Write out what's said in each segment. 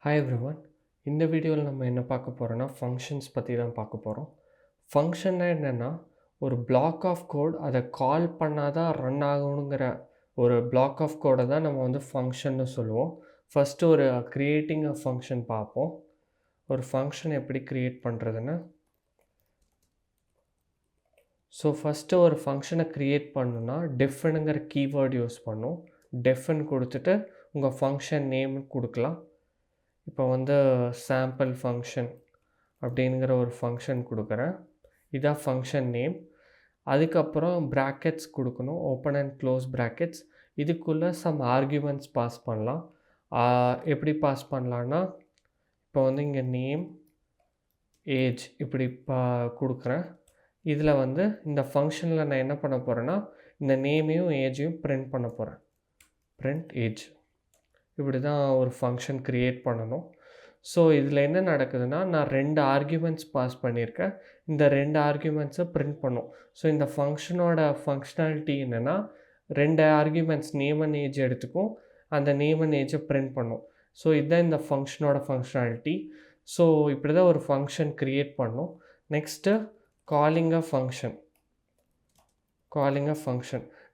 Hi everyone. இந்த வீடியோவில் நம்ம என்ன பார்க்க போகிறோன்னா ஃபங்க்ஷன்ஸ் பற்றி தான் பார்க்க போகிறோம். ஃபங்க்ஷன்னா என்னென்னா ஒரு பிளாக் ஆஃப் கோட், அதை கால் பண்ணால் தான் ரன் ஆகணுங்கிற ஒரு பிளாக் ஆஃப் கோடை தான் நம்ம வந்து ஃபங்க்ஷன்னு சொல்லுவோம். ஃபஸ்ட்டு ஒரு க்ரியேட்டிங் அ ஃபங்க்ஷன் பார்ப்போம். ஒரு ஃபங்க்ஷன் எப்படி க்ரியேட் பண்ணுறதுன்னு. ஸோ ஃபஸ்ட்டு ஒரு ஃபங்க்ஷனை க்ரியேட் பண்ணணுன்னா டெஃப்னுங்கிற கீவேர்டு யூஸ் பண்ணும். டெஃப்னு கொடுத்துட்டு உங்கள் ஃபங்க்ஷன் நேம்னு கொடுக்கலாம். இப்போ வந்து சாம்பிள் ஃபங்க்ஷன் அப்படிங்கிற ஒரு ஃபங்க்ஷன் கொடுக்குறேன். இதான் ஃபங்க்ஷன் நேம். அதுக்கப்புறம் ப்ராக்கெட்ஸ் கொடுக்கணும், ஓப்பன் அண்ட் க்ளோஸ் ப்ராக்கெட்ஸ். இதுக்குள்ளே சம் ஆர்கியூமெண்ட்ஸ் பாஸ் பண்ணலாம். எப்படி பாஸ் பண்ணலான்னா, இப்போ வந்து இங்கே நேம், ஏஜ் இப்படி கொடுக்குறேன். இதில் வந்து இந்த ஃபங்க்ஷனில் நான் என்ன பண்ண போகிறேன்னா, இந்த நேமையும் ஏஜையும் பிரிண்ட் பண்ண போகிறேன். Print age. இப்படி தான் ஒரு ஃபங்க்ஷன் க்ரியேட் பண்ணணும். ஸோ இதில் என்ன நடக்குதுன்னா, நான் 2 ஆர்கியூமெண்ட்ஸ் பாஸ் பண்ணியிருக்கேன். இந்த 2 ஆர்கியூமெண்ட்ஸை பிரிண்ட் பண்ணும். ஸோ இந்த ஃபங்க்ஷனோட ஃபங்க்ஷனாலிட்டி என்னென்னா, 2 ஆர்கியூமெண்ட்ஸ் நேம் அண்ட் ஏஜ் எடுத்துக்கும், அந்த நேம் அண்ட் ஏஜை பிரிண்ட் பண்ணும். ஸோ இதுதான் இந்த ஃபங்க்ஷனோட ஃபங்க்ஷனாலிட்டி. ஸோ இப்படி தான் ஒரு ஃபங்க்ஷன் க்ரியேட் பண்ணும். நெக்ஸ்ட்டு காலிங் அ ஃபங்க்ஷன்.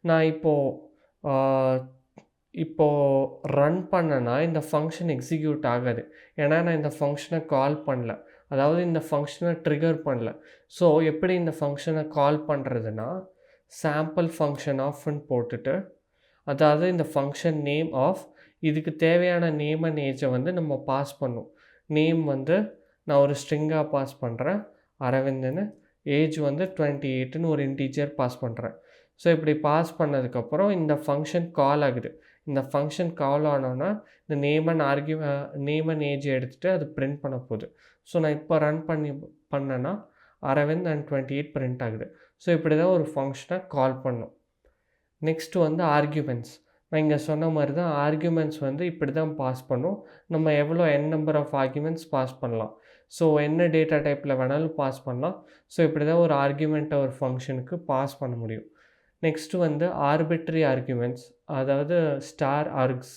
நான் இப்போது ரன் பண்ணனா இந்த ஃபங்க்ஷன் எக்ஸிக்யூட் ஆகாது. ஏன்னா நான் இந்த ஃபங்க்ஷனை கால் பண்ணல, அதாவது இந்த ஃபங்க்ஷனை ட்ரிகர் பண்ணல. ஸோ எப்படி இந்த ஃபங்க்ஷனை கால் பண்ணுறதுன்னா, சாம்பிள் ஃபங்க்ஷன் ஆஃப்னு போட்டுட்டு, அதாவது இந்த ஃபங்க்ஷன் நேம் ஆஃப், இதுக்கு தேவையான நேம் அண்ட் ஏஜை வந்து நம்ம பாஸ் பண்ணும். நேம் வந்து நான் ஒரு ஸ்ட்ரிங்காக பாஸ் பண்ணுறேன், அரவிந்தன்னு. ஏஜ் வந்து 28ன்னு ஒரு இன்டீஜர் பாஸ் பண்ணுறேன். ஸோ இப்படி பாஸ் பண்ணதுக்கப்புறம் இந்த ஃபங்க்ஷன் கால் ஆகுது. இந்த ஃபங்க்ஷன் கால் ஆனோன்னா இந்த நேம் அண்ட் ஏஜ் எடுத்துகிட்டு அது பிரிண்ட் பண்ண போகுது. ஸோ நான் இப்போ ரன் பண்ணேன்னா அரவிந்த் அண்ட் 28 பிரிண்ட் ஆகுது. ஸோ இப்படி தான் ஒரு ஃபங்க்ஷனை கால் பண்ணும். நெக்ஸ்ட்டு வந்து ஆர்கியூமெண்ட்ஸ். நான் இங்கே சொன்ன மாதிரி தான் ஆர்கியூமெண்ட்ஸ் வந்து இப்படி தான் பாஸ் பண்ணும். நம்ம எவ்வளோ நம்பர் ஆஃப் ஆர்கியூமெண்ட்ஸ் பாஸ் பண்ணலாம். ஸோ என்ன டேட்டா டைப்பில் வேணாலும் பாஸ் பண்ணலாம். ஸோ இப்படி தான் ஒரு ஆர்கியூமெண்ட்டை ஒரு ஃபங்க்ஷனுக்கு பாஸ் பண்ண முடியும். நெக்ஸ்ட்டு வந்து ஆர்பிட்ரரி ஆர்கியூமெண்ட்ஸ், அதாவது ஸ்டார் ஆர்க்ஸ்.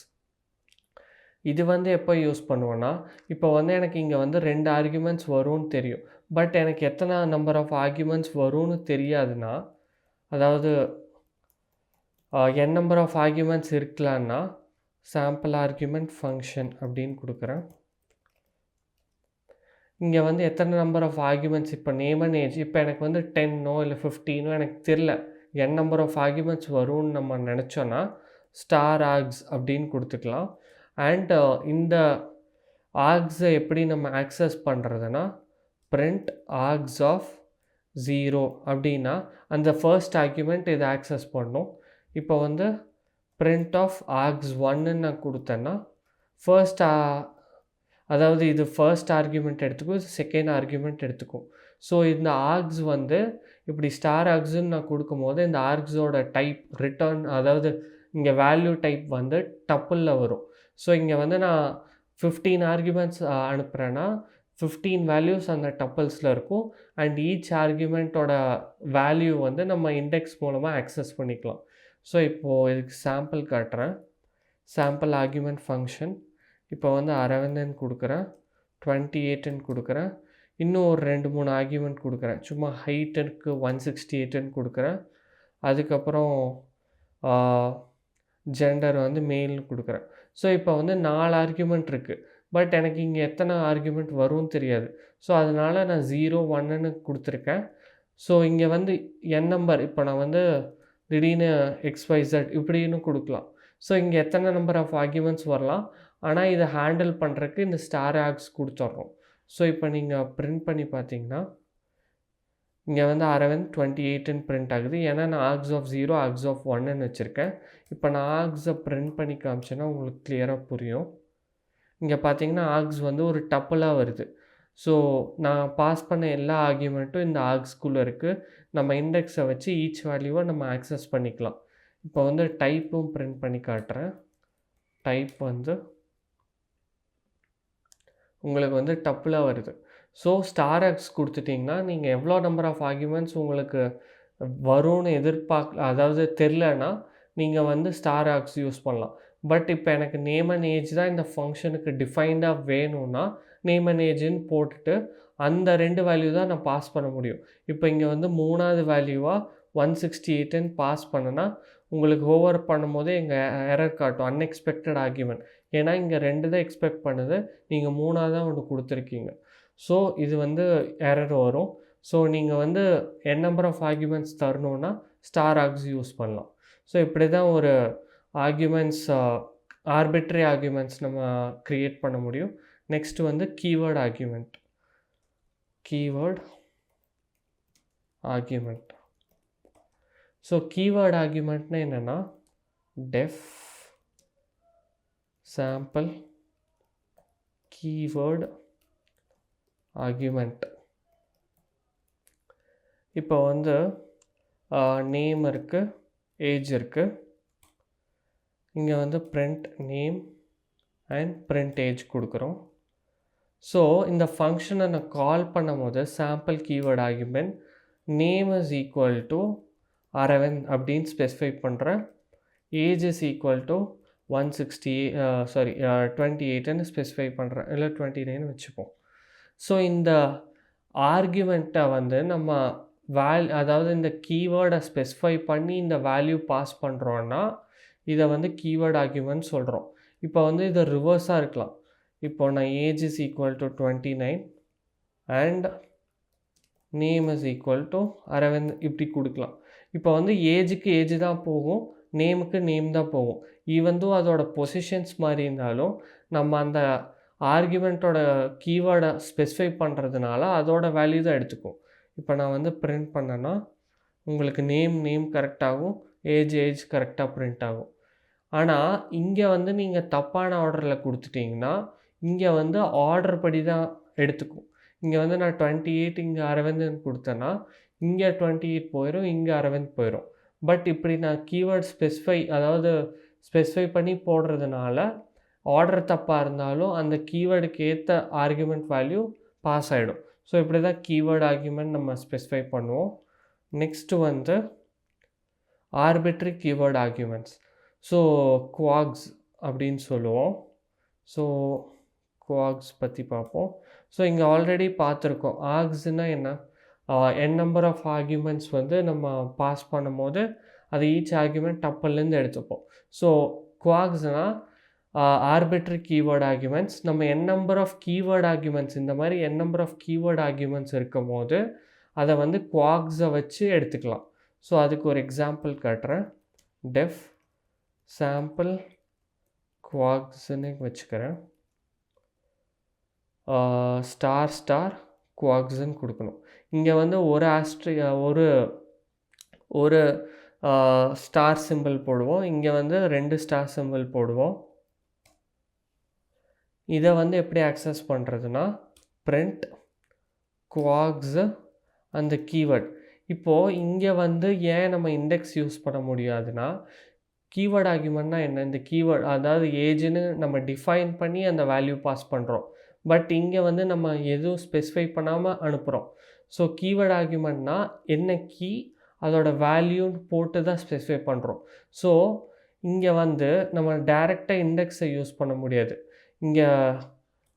இது வந்து எப்போ யூஸ் பண்ணுவோன்னா, இப்போ வந்து எனக்கு இங்கே வந்து 2 ஆர்கியூமெண்ட்ஸ் வரும்னு தெரியும். பட் எனக்கு எத்தனை நம்பர் ஆஃப் ஆர்கியூமெண்ட்ஸ் வரும்னு தெரியாதுன்னா, அதாவது n நம்பர் ஆஃப் ஆர்கியூமெண்ட்ஸ் இருக்கலான்னா சாம்பிள் ஆர்கியூமெண்ட் ஃபங்க்ஷன் அப்படின்னு கொடுக்குறேன். இங்கே வந்து எத்தனை நம்பர் ஆஃப் ஆர்கியூமெண்ட்ஸ், இப்போ நேம் அண்ட் ஏஜ், இப்போ எனக்கு வந்து 10ஓ இல்லை 15ஓ எனக்கு தெரில, n நம்பர் ஆஃப் ஆர்கியூமெண்ட்ஸ் வரும்னு நம்ம நினச்சோன்னா ஸ்டார் ஆர்க்ஸ் அப்படின்னு கொடுத்துக்கலாம். அண்ட் இந்த ஆர்க்ஸை எப்படி நம்ம ஆக்சஸ் பண்ணுறதுன்னா, பிரிண்ட் ஆர்க்ஸ் ஆஃப் 0 அப்படின்னா அந்த ஃபர்ஸ்ட் ஆர்கியூமெண்ட் இதை ஆக்சஸ் பண்ணும். இப்போ வந்து பிரிண்ட் ஆஃப் ஆர்க்ஸ் 1ன்னு நான் கொடுத்தேன்னா அதாவது இது ஃபர்ஸ்ட் ஆர்கியூமெண்ட் எடுத்துக்கும், இது செகண்ட் ஆர்கியூமெண்ட் எடுத்துக்கும். ஸோ இந்த ஆர்க்ஸ் வந்து இப்படி ஸ்டார் ஆர்க்ஸ்ன்னு நான் கொடுக்கும்போது இந்த ஆர்க்ஸோட டைப் ரிட்டர்ன், அதாவது இங்கே வேல்யூ டைப் வந்து டப்புளில் வரும். ஸோ இங்கே வந்து நான் 15 ஆர்கியூமெண்ட்ஸ் அனுப்புகிறேன்னா 15 வேல்யூஸ் அந்த டப்பிள்ஸில் இருக்கும். அண்ட் ஈச் ஆர்கியூமெண்ட்டோட வேல்யூ வந்து நம்ம இண்டெக்ஸ் மூலமாக ஆக்சஸ் பண்ணிக்கலாம். ஸோ இப்போது இதுக்கு சாம்பிள் காட்டுறேன். Sample argument function. இப்போ வந்து அரவிந்தன் கொடுக்குறேன், 28ன்னு கொடுக்குறேன், இன்னும் ஒரு 2-3 ஆர்கியூமெண்ட் கொடுக்குறேன். சும்மா ஹைட்டுக்கு 168ன்னு கொடுக்குறேன். அதுக்கப்புறம் ஜெண்டர் வந்து மேல்னு கொடுக்குறேன். ஸோ இப்போ வந்து 4 ஆர்கியூமெண்ட் இருக்குது. பட் எனக்கு இங்கே எத்தனை ஆர்கியூமெண்ட் வரும்னு தெரியாது. ஸோ அதனால் நான் 0, 1ன்னு கொடுத்துருக்கேன். ஸோ இங்கே வந்து n நம்பர், இப்போ நான் வந்து திடீர்னு XYZ இப்படின்னு கொடுக்கலாம். ஸோ இங்கே எத்தனை நம்பர் ஆஃப் ஆர்கியூமெண்ட்ஸ் வரலாம். ஆனால் இதை ஹேண்டில் பண்ணுறதுக்கு இந்த ஸ்டார் ஆர்க்ஸ் கொடுத்துட்றோம். ஸோ இப்போ நீங்கள் பிரிண்ட் பண்ணி பார்த்தீங்கன்னா இங்கே வந்து அரவிந்த் 28ன்னு பிரிண்ட் ஆகுது. ஏன்னா நான் ஆர்க்ஸ் ஆஃப் 0, ஆர்க்ஸ் ஆஃப் 1ன்னு வச்சுருக்கேன். இப்போ நான் ஆர்க்ஸை பிரிண்ட் பண்ணி காமிச்சேன்னா உங்களுக்கு கிளியராக புரியும். இங்கே பார்த்தீங்கன்னா ஆர்க்ஸ் வந்து ஒரு டப்புளாக வருது. ஸோ நான் பாஸ் பண்ண எல்லா ஆர்கியூமெண்ட்டும் இந்த ஆர்க்ஸ்குள்ளே இருக்குது. நம்ம இண்டெக்ஸை வச்சு ஈச் வேல்யூவை நம்ம ஆக்சஸ் பண்ணிக்கலாம். இப்போ வந்து டைப்பும் பிரிண்ட் பண்ணி காட்டுறேன். டைப் வந்து உங்களுக்கு வந்து டப்புளாக வருது. ஸோ ஸ்டார் ஆர்க்ஸ் கொடுத்துட்டிங்கன்னா நீங்கள் எவ்வளோ நம்பர் ஆஃப் ஆர்கியூமெண்ட்ஸ் உங்களுக்கு வரும்னு அதாவது தெரிலனா நீங்கள் வந்து ஸ்டார் ஆர்க்ஸ் யூஸ் பண்ணலாம். பட் இப்போ எனக்கு நேம் அண்ட் ஏஜ் தான் இந்த ஃபங்க்ஷனுக்கு டிஃபைன்டாக வேணும்னா நேம் அண்ட் ஏஜ்னு போட்டுட்டு அந்த 2 வேல்யூ தான் நான் பாஸ் பண்ண முடியும். இப்போ இங்கே வந்து 3வது வேல்யூவாக 168ன்னு பாஸ் பண்ணனா உங்களுக்கு ஓவர் பண்ணும்போது எங்கள் எரர் காட்டும் அன்எக்ஸ்பெக்டட் ஆர்குமெண்ட். ஏன்னா இங்கே 2 தான் எக்ஸ்பெக்ட் பண்ணுது, நீங்கள் 3வது தான் ஒன்று கொடுத்துருக்கீங்க. ஸோ இது வந்து எரர் வரும். ஸோ நீங்கள் வந்து நம்பர் ஆஃப் ஆர்குமெண்ட்ஸ் தரணுன்னா ஸ்டார் ஆர்க்ஸ் யூஸ் பண்ணலாம். ஸோ இப்படி தான் ஒரு ஆர்குமெண்ட்ஸ் ஆர்பிட்ரரி ஆர்குமெண்ட்ஸ் நம்ம க்ரியேட் பண்ண முடியும். நெக்ஸ்ட்டு வந்து keyword argument. keyword argument. So keyword ஆர்குமெண்ட்னா என்னென்னா def sample keyword argument. இப்போ வந்து நேம் இருக்குது, ஏஜ் இருக்குது. இங்கே வந்து print name and print age கொடுக்குறோம். ஸோ இந்த ஃபங்க்ஷனை நான் கால் பண்ணும் போது sample keyword argument name is equal to Aravind அப்படின்னு ஸ்பெசிஃபை பண்ணுறேன். ஏஜ் இஸ் ஈக்குவல் டு 28ன்னு ஸ்பெசிஃபை பண்ணுறேன், இல்லை 29 வச்சுப்போம். ஸோ இந்த ஆர்குமெண்ட்டை வந்து நம்ம அதாவது இந்த கீவேர்டை ஸ்பெசிஃபை பண்ணி இந்த வேல்யூ பாஸ் பண்ணுறோன்னா இதை வந்து கீவேர்ட் ஆர்குமெண்ட் சொல்கிறோம். இப்போ வந்து இது ரிவர்ஸாக இருக்கலாம். இப்போ நான் age is equal to 29 and name is equal to Aravind இப்படி கொடுக்கலாம். இப்போ வந்து ஏஜுக்கு ஏஜ் தான் போகும், நேமுக்கு நேம் தான் போகும். ஈவன் அதோட பொசிஷன்ஸ் மாதிரி இருந்தாலும் நம்ம அந்த ஆர்குமெண்ட்டோட கீவேர்டை ஸ்பெசிஃபை பண்ணுறதுனால அதோட வேல்யூ தான் எடுத்துக்கும். இப்போ நான் வந்து பிரிண்ட் பண்ணேன்னா உங்களுக்கு நேம் கரெக்டாகும், ஏஜ் கரெக்டாக பிரிண்ட் ஆகும். ஆனால் இங்கே வந்து நீங்கள் தப்பான ஆர்டரில் கொடுத்துட்டிங்கன்னா இங்கே வந்து ஆர்டர் படி தான் எடுத்துக்கும். இங்கே வந்து நான் 28 இங்கே அரவிந்த்னு கொடுத்தேன்னா இங்கே 28 போயிடும், இங்கே அரவிந்த் போயிடும். பட் இப்படி நான் கீவேர்ட் ஸ்பெசிஃபை பண்ணி போடுறதுனால ஆர்டர் தப்பாக இருந்தாலும் அந்த கீவேர்டுக்கு ஏற்ற ஆர்குமெண்ட் வேல்யூ பாஸ் ஆகிடும். ஸோ இப்படி தான் கீவேர்ட் ஆர்குமெண்ட் நம்ம ஸ்பெசிஃபை பண்ணுவோம். நெக்ஸ்ட்டு வந்து arbitrary keyword arguments. So quakes அப்படின்னு சொல்லுவோம். ஸோ குவாக்ஸ் பற்றி பார்ப்போம். ஸோ இங்கே ஆல்ரெடி பார்த்துருக்கோம். ஆர்க்ஸ்னால் என்ன, நம்பர் ஆஃப் ஆர்குமெண்ட்ஸ் வந்து நம்ம பாஸ் பண்ணும் போது அது ஈச் ஆர்குமெண்ட் டப்பல்லேருந்து எடுத்துப்போம். ஸோ குவாக்ஸ்னால் ஆர்பிட்ரரி கீவேர்ட் ஆர்குமெண்ட்ஸ். நம்ம நம்பர் ஆஃப் கீவேர்ட் ஆர்குமெண்ட்ஸ் இந்த மாதிரி நம்பர் ஆஃப் கீவேர்ட் ஆர்குமெண்ட்ஸ் இருக்கும் போது அதை வந்து குவாக்ஸை வச்சு எடுத்துக்கலாம். ஸோ அதுக்கு ஒரு எக்ஸாம்பிள் காட்டுறேன். def sample quagsன்னு வச்சுக்கிறேன். ஸ்டார் குவாக்ஸ்ன்னு கொடுக்கணும். இங்கே வந்து ஒரு ஸ்டார் சிம்பிள் போடுவோம், இங்கே வந்து 2 ஸ்டார் சிம்பிள் போடுவோம். இதை வந்து எப்படி ஆக்சஸ் பண்ணுறதுனா print quags அந்த கீவேர்ட். இப்போது இங்கே வந்து ஏன் நம்ம இண்டெக்ஸ் யூஸ் பண்ண முடியாதுன்னா கீவேர்ட் ஆர்குமெண்ட்னா என்ன, இந்த கீவேர்ட் அதாவது ஏஜ்னு நம்ம டிஃபைன் பண்ணி அந்த வேல்யூ பாஸ் பண்ணுறோம். பட் இங்கே வந்து நம்ம எதுவும் ஸ்பெசிஃபை பண்ணாமல் அனுப்புகிறோம். ஸோ கீவேர்ட் ஆர்குமெண்ட்னா என்ன கீ அதோட வேல்யூன்னு போட்டு தான் ஸ்பெசிஃபை பண்ணுறோம். ஸோ இங்கே வந்து நம்ம டைரெக்டாக இண்டெக்ஸை யூஸ் பண்ண முடியாது. இங்கே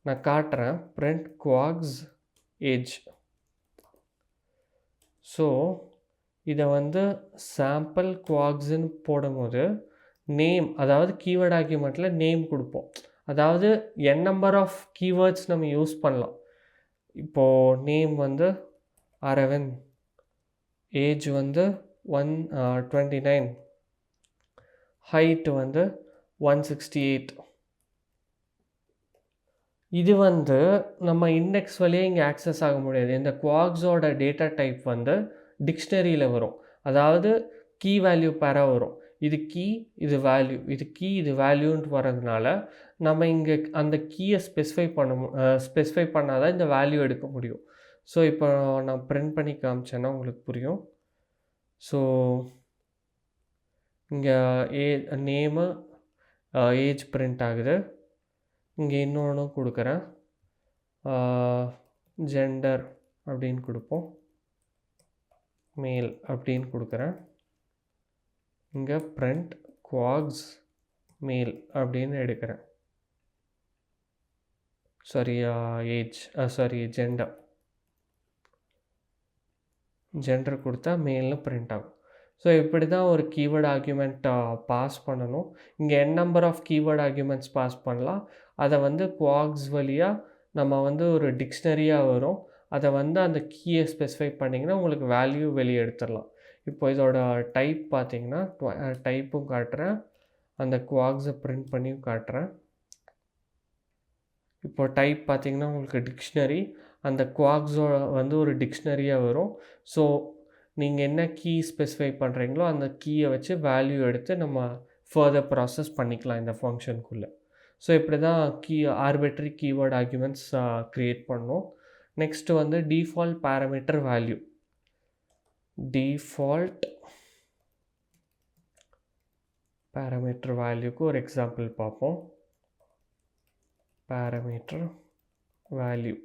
நான் காட்டுறேன், print quags age. ஸோ இதை வந்து சாம்பிள் குவாக்ஸ்ன்னு போடும்போது நேம், அதாவது கீவேர்ட் ஆர்குமெண்ட்டில் நேம் கொடுப்போம். அதாவது நம்பர் ஆஃப் கீவேர்ட்ஸ் நம்ம யூஸ் பண்ணலாம். இப்போது நேம் வந்து அரவிந்த், ஏஜ் வந்து 29, ஹைட் வந்து 168. இது வந்து நம்ம இண்டெக்ஸ் வழியே இங்கே ஆக்சஸ் ஆக முடியாது. இந்த குவாக்ஸோட டேட்டா டைப் வந்து டிக்ஷனரியில் வரும், அதாவது கீ வேல்யூ பேராக வரும். இது கீ, இது வேல்யூ, இது கீ, இது வேல்யூன்ட்டு வர்றதுனால நம்ம இங்கே அந்த கீயை ஸ்பெசிஃபை பண்ணால் தான் இந்த வேல்யூ எடுக்க முடியும். ஸோ இப்போ நான் பிரிண்ட் பண்ணி காமிச்சேன்னா உங்களுக்கு புரியும். ஸோ இங்கே நேமு ஏஜ் பிரிண்ட் ஆகுது. இங்கே இன்னொன்று கொடுக்குறேன், ஜெண்டர் அப்படின்னு கொடுப்போம், மேல் அப்படின்னு கொடுக்குறேன். இங்கே print quags மேல் அப்படின்னு எடுக்கிறேன். சாரி ஏஜ் ஜெண்டர் கொடுத்தா மேல்னு பிரிண்ட் ஆகும். ஸோ இப்படி தான் ஒரு கீவேர்ட் ஆர்குமெண்ட் பாஸ் பண்ணணும். இங்கே n number of keyword arguments pass பண்ணலாம். அதை வந்து குவாக்ஸ் வழியாக நம்ம வந்து ஒரு டிக்ஷனரியாக வரும். அதை வந்து அந்த கீயை ஸ்பெசிஃபை பண்ணிங்கன்னா உங்களுக்கு வேல்யூ வெளியே எடுத்துடலாம். இப்போ இதோட டைப் பார்த்தீங்கன்னா டைப்பும் காட்டுறேன், அந்த குவாக்ஸை பிரிண்ட் பண்ணியும் காட்டுறேன். இப்போ டைப் பார்த்தீங்கன்னா உங்களுக்கு டிக்ஷனரி, அந்த குவாக்ஸோட வந்து ஒரு டிக்ஷனரியாக வரும். ஸோ நீங்கள் என்ன கீ ஸ்பெசிஃபை பண்ணுறீங்களோ அந்த கீயை வச்சு வேல்யூ எடுத்து நம்ம ஃபர்தர் ப்ராசஸ் பண்ணிக்கலாம் இந்த ஃபங்க்ஷனுக்குள்ளே. ஸோ இப்படி தான் ஆர்பிட்ரரி கீவேர்ட் ஆர்குமெண்ட்ஸ் க்ரியேட் பண்ணோம். நெக்ஸ்ட்டு வந்து default parameter value. Default parameter வேல்யூக்கு ஒரு எக்ஸாம்பிள் பார்ப்போம். parameter value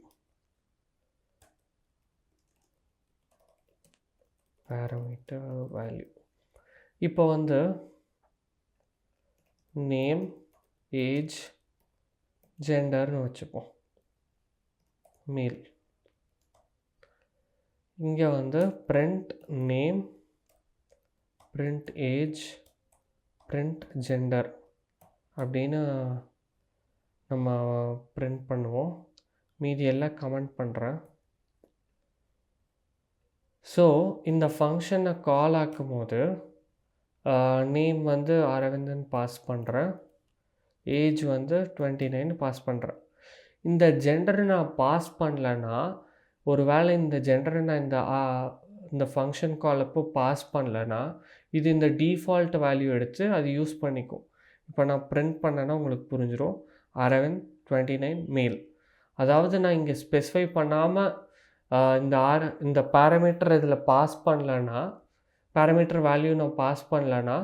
இப்போ வந்து நேம், ஏஜ், ஜெண்டர்னு வச்சுப்போம். மேல். இங்கே வந்து print name, print age, print gender அப்படின்னு நம்ம பிரிண்ட் பண்ணுவோம். மீதி எல்லாம் கமெண்ட் பண்ணுறேன். ஸோ இந்த ஃபங்க்ஷனை கால் ஆக்கும் போது நேம் வந்து அரவிந்தன் பாஸ் பண்ணுறேன், ஏஜ் வந்து 29 பாஸ் பண்ணுறேன். இந்த ஜெண்டரை நான் பாஸ் பண்ணலன்னா, ஒரு வேளை இந்த ஜெண்டரை நான் இந்த ஃபங்க்ஷன் கால் அப்போ பாஸ் பண்ணலன்னா இது இந்த டிஃபால்ட் வேல்யூ எடுத்து அது யூஸ் பண்ணிக்கும். இப்போ நான் பிரிண்ட் பண்ணேன்னா உங்களுக்கு புரிஞ்சிடும். அரவிந்த் 29 மேல். அதாவது நான் இங்கே ஸ்பெசிஃபை பண்ணாமல் இந்த பேராமீட்டர் இதில் பாஸ் பண்ணலன்னா, பேராமீட்டர் வேல்யூ நான் பாஸ் பண்ணலன்னா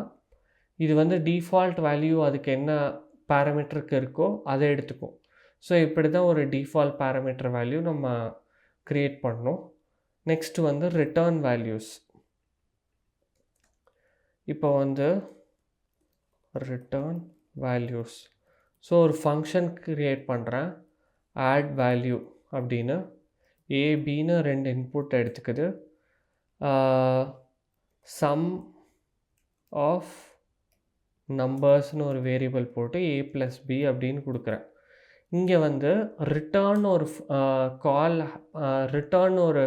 இது வந்து டிஃபால்ட் வேல்யூ அதுக்கு என்ன பேராமீட்டருக்கு இருக்கோ அதை எடுத்துக்கும். ஸோ இப்படி தான் ஒரு டிஃபால்ட் பேராமீட்டர் வேல்யூ நம்ம க்ரியேட் பண்ணணும். நெக்ஸ்ட்டு வந்து ரிட்டர்ன் வேல்யூஸ். இப்போ வந்து ரிட்டர்ன் வேல்யூஸ். ஸோ ஒரு ஃபங்க்ஷன் க்ரியேட் பண்ணுறேன், ஆட் வேல்யூ அப்படின்னு. ஏபின்னு 2 இன்புட் எடுத்துக்குது. சம் ஆஃப் நம்பர்ஸ்னு ஒரு வேரியபிள் போட்டு a+b அப்படின்னு கொடுக்குறேன். இங்கே வந்து ரிட்டர்ன் ஒரு ரிட்டர்ன் ஒரு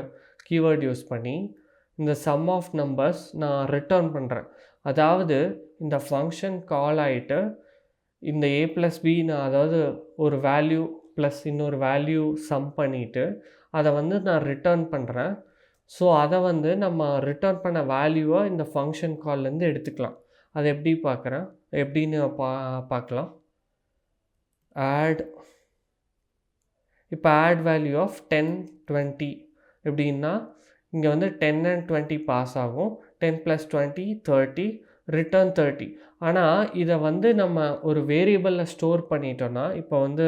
கீவேர்ட் யூஸ் பண்ணி இந்த சம் ஆஃப் நம்பர்ஸ் நான் ரிட்டர்ன் பண்ணுறேன். அதாவது இந்த ஃபங்க்ஷன் கால் ஆகிட்டு இந்த a+b நான் அதாவது ஒரு வேல்யூ ப்ளஸ் இன்னொரு வேல்யூ சம் பண்ணிவிட்டு அதை வந்து நான் ரிட்டர்ன் பண்ணுறேன். ஸோ அதை வந்து நம்ம ரிட்டர்ன் பண்ண வேல்யூவை இந்த ஃபங்க்ஷன் கால்லேருந்து எடுத்துக்கலாம். அதை எப்படின்னு பார்க்கலாம். இப்போ ஆட் வேல்யூ ஆஃப் 10, 20 எப்படின்னா இங்கே வந்து 10 and 20 பாஸ் ஆகும். 10 + 20 30, ரிட்டர்ன் 30. ஆனால் இதை வந்து நம்ம ஒரு வேரியபிளில் ஸ்டோர் பண்ணிட்டோன்னா, இப்போ வந்து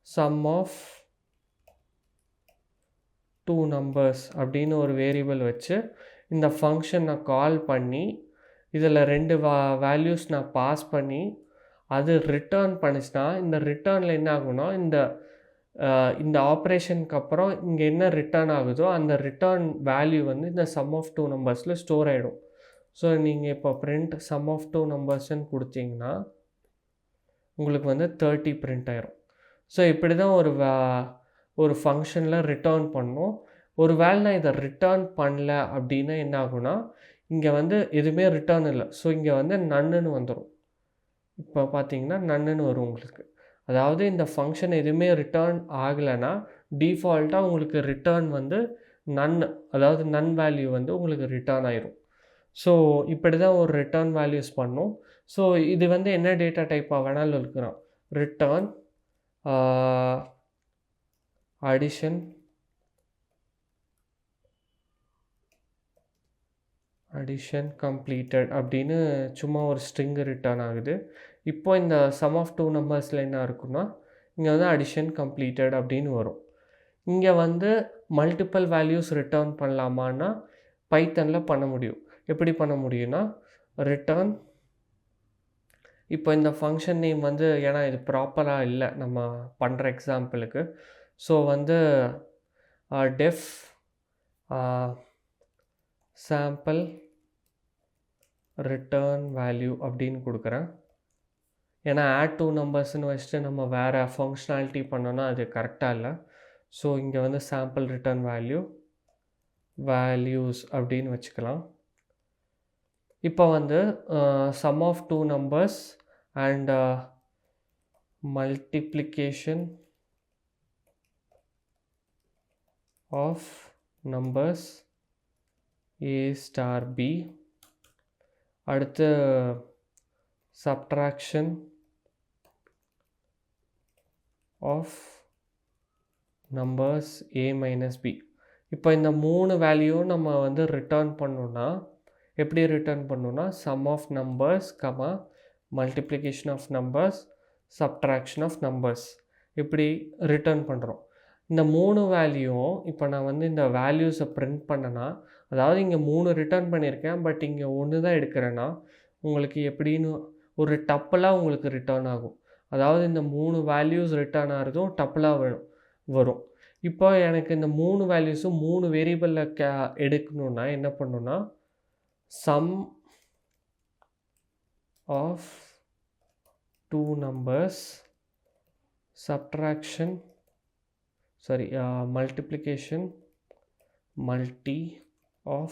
சம் ஆஃப் 2 நம்பர்ஸ் அப்படின்னு ஒரு வேரியபிள் வச்சு இந்த ஃபங்க்ஷனை கால் பண்ணி இதில் 2 வேல்யூஸ் நான் பாஸ் பண்ணி அது ரிட்டர்ன் பண்ணிச்சுன்னா, இந்த ரிட்டர்னில் என்ன ஆகும்னா இந்த ஆப்ரேஷனுக்கு அப்புறம் இங்கே என்ன ரிட்டர்ன் ஆகுதோ அந்த ரிட்டர்ன் வேல்யூ வந்து இந்த சம் ஆஃப் 2 நம்பர்ஸில் ஸ்டோர் ஆகிடும். ஸோ நீங்கள் இப்போ பிரிண்ட் சம் ஆஃப் 2 நம்பர்ஸ்ன்னு கொடுத்தீங்கன்னா உங்களுக்கு வந்து 30 பிரிண்ட் ஆயிரும். ஸோ இப்படி தான் ஒரு ஃபங்க்ஷனில் ரிட்டர்ன் பண்ணணும். ஒரு வேளை நான் இதை ரிட்டர்ன் பண்ணல அப்படின்னா என்ன ஆகுனா, இங்கே வந்து எதுவுமே ரிட்டர்ன் இல்லை. ஸோ இங்கே வந்து நன்னுன்னு வந்துடும். இப்போ பார்த்தீங்கன்னா நன்னுன்னு வரும் உங்களுக்கு. அதாவது இந்த ஃபங்க்ஷன் எதுவுமே ரிட்டர்ன் ஆகலைன்னா டிஃபால்ட்டாக உங்களுக்கு ரிட்டர்ன் வந்து அதாவது நன் வேல்யூ வந்து உங்களுக்கு ரிட்டர்ன் ஆயிரும். ஸோ இப்படி தான் ஒரு ரிட்டர்ன் வேல்யூஸ் பண்ணணும். ஸோ இது வந்து என்ன டேட்டா டைப்பாக வேணாலும் இருக்கிறோம். ரிட்டர்ன் அடிஷன் கம்ப்ளீட்டட் அப்படின்னு சும்மா ஒரு ஸ்ட்ரிங் ரிட்டர்ன் ஆகுது. இப்போ இந்த சம் ஆஃப் 2 நம்பர்ஸில் என்ன இருக்குன்னா, இங்கே வந்து அடிஷன் கம்ப்ளீட்டட் அப்படின்னு வரும். இங்கே வந்து மல்டிபிள் வேல்யூஸ் ரிட்டர்ன் பண்ணலாமான்னா பைத்தனில் பண்ண முடியும். எப்படி பண்ண முடியும்னா, ரிட்டர்ன் இப்போ இந்த ஃபங்க்ஷன் நேம் வந்து ஏன்னா இது ப்ராப்பராக இல்லை நம்ம பண்ணுற எக்ஸாம்பிளுக்கு. ஸோ வந்து டெஃப் சாம்பிள் ரிட்டர்ன் வேல்யூ அப்படின்னு கொடுக்குறேன். ஏன்னா ஆட் 2 நம்பர்ஸ்னு வச்சுட்டு நம்ம வேறு ஃபங்க்ஷனாலிட்டி பண்ணோன்னா அது கரெக்டாக இல்லை. ஸோ இங்கே வந்து சாம்பிள் ரிட்டர்ன் வேல்யூஸ் அப்படின்னு வச்சுக்கலாம். இப்போ வந்து sum of 2 numbers and multiplication of numbers a star b, அடுத்து subtraction of numbers a minus b. இப்போ இந்த 3 வேல்யூவும் நம்ம வந்து ரிட்டர்ன் பண்ணோன்னா எப்படி ரிட்டர்ன் பண்ணோன்னா sum of numbers multiplication of numbers subtraction of numbers இப்படி ரிட்டர்ன் பண்ணுறோம். இந்த 3 வேல்யூவும் இப்போ நான் வந்து இந்த வேல்யூஸை பிரிண்ட் பண்ணேன்னா, அதாவது இங்கே 3 ரிட்டர்ன் பண்ணியிருக்கேன், பட் இங்கே 1 தான் எடுக்கிறேன்னா உங்களுக்கு எப்படின்னு ஒரு டப்பிளாக உங்களுக்கு ரிட்டர்ன் ஆகும். அதாவது இந்த 3 வேல்யூஸ் ரிட்டர்ன் ஆகிறதும் டப்பிளாக வரும். இப்போ எனக்கு இந்த 3 வேல்யூஸும் 3 வேரியபிளில் எடுக்கணுன்னா என்ன பண்ணணுன்னா sum of 2 numbers subtraction multiplication of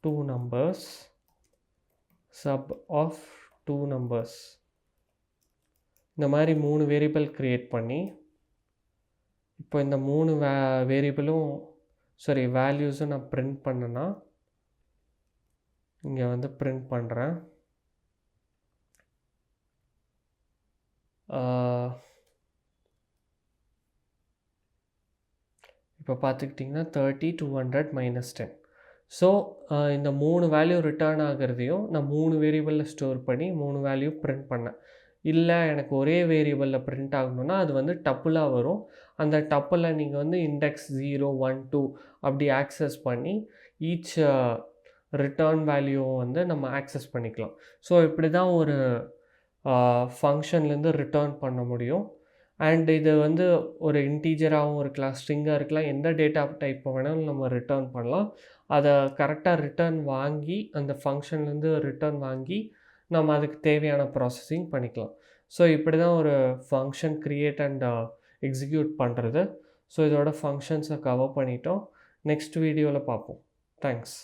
2 numbers sub of 2 numbers இந்த மாதிரி 3 வேரியபிள் க்ரியேட் பண்ணி இப்போ இந்த 3 வேல்யூஸும் நான் பிரிண்ட் பண்ணேன்னா இங்கே வந்து பிரிண்ட் பண்ணுறேன். இப்போ பார்த்துக்கிட்டிங்கன்னா 30, 200, -10. ஸோ இந்த 3 வேல்யூ ரிட்டர்ன் ஆகிறதையும் நான் 3 வேரியபிளில் ஸ்டோர் பண்ணி 3 வேல்யூ பிரிண்ட் பண்ணேன். இல்லை எனக்கு ஒரே வேரியபிளில் பிரிண்ட் ஆகணுன்னா அது வந்து டப்புளாக வரும். அந்த டப்பில் நீங்கள் வந்து இண்டெக்ஸ் 0, 1, 2 அப்படி ஆக்சஸ் பண்ணி ஈச் ரிட்டர்ன் வேல்யூவை வந்து நம்ம ஆக்சஸ் பண்ணிக்கலாம். ஸோ இப்படி தான் ஒரு ஃபங்க்ஷன்லேருந்து ரிட்டர்ன் பண்ண முடியும். அண்ட் இது வந்து ஒரு இன்டீஜராகவும் இருக்கலாம், ஸ்ட்ரிங்காக இருக்கலாம், எந்த டேட்டா டைப்பை வேணாலும் நம்ம ரிட்டர்ன் பண்ணலாம். அதை கரெக்டாக ரிட்டர்ன் வாங்கி அந்த ஃபங்க்ஷன்லேருந்து ரிட்டர்ன் வாங்கி நம்ம அதுக்கு தேவையான ப்ராசஸிங் பண்ணிக்கலாம். ஸோ இப்படி தான் ஒரு ஃபங்க்ஷன் க்ரியேட் அண்ட் எக்ஸிக்யூட் பண்ணுறது. ஸோ இதோட ஃபங்க்ஷன்ஸை கவர் பண்ணிட்டோம். நெக்ஸ்ட் வீடியோவில் பார்ப்போம். தேங்க்ஸ்.